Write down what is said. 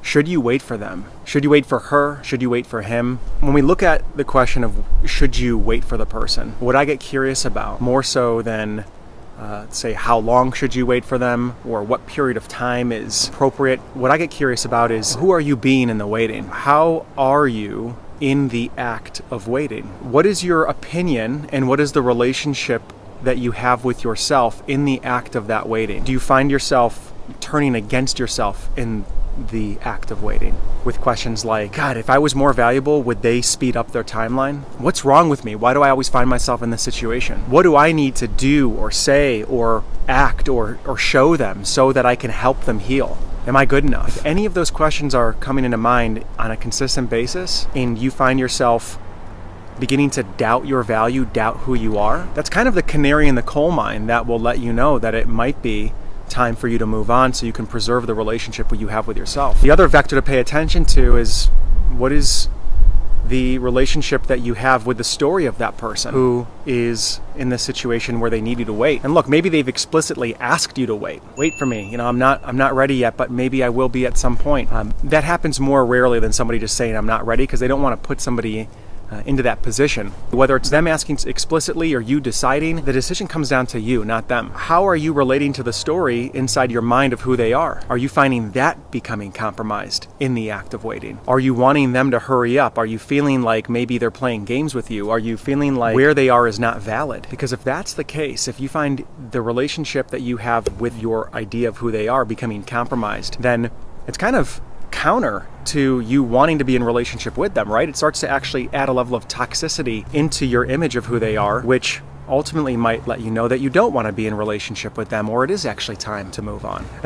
Should you wait for them? Should you wait for her? Should you wait for him? When we look at the question of should you wait for the person, what I get curious about more so than say how long should you wait for them or what period of time is appropriate, what I get curious about is who are you being in the waiting? How are you in the act of waiting? What is your opinion and what is the relationship that you have with yourself in the act of that waiting? Do you find yourself turning against yourself in the act of waiting with questions like, God, if I was more valuable, would they speed up their timeline? What's wrong with me? Why do I always find myself in this situation? What do I need to do or say or act or show them so that I can help them heal? Am I good enough? If any of those questions are coming into mind on a consistent basis and you find yourself beginning to doubt your value, doubt who you are, that's kind of the canary in the coal mine that will let you know that it might be time for you to move on so you can preserve the relationship you have with yourself. The other vector to pay attention to is what is the relationship that you have with the story of that person who is in this situation where they need you to wait. And look, maybe they've explicitly asked you to wait. Wait for me. I'm not ready yet, but maybe I will be at some point. That happens more rarely than somebody just saying I'm not ready, because they don't want to put somebody into that position. Whether it's them asking explicitly or you deciding, the decision comes down to you, not them. How are you relating to the story inside your mind of who they are? Are you finding that becoming compromised in the act of waiting? Are you wanting them to hurry up? Are you feeling like maybe they're playing games with you? Are you feeling like where they are is not valid? Because if that's the case, if you find the relationship that you have with your idea of who they are becoming compromised, then it's kind of counter to you wanting to be in relationship with them, right? It starts to actually add a level of toxicity into your image of who they are, which ultimately might let you know that you don't want to be in relationship with them, or it is actually time to move on. And then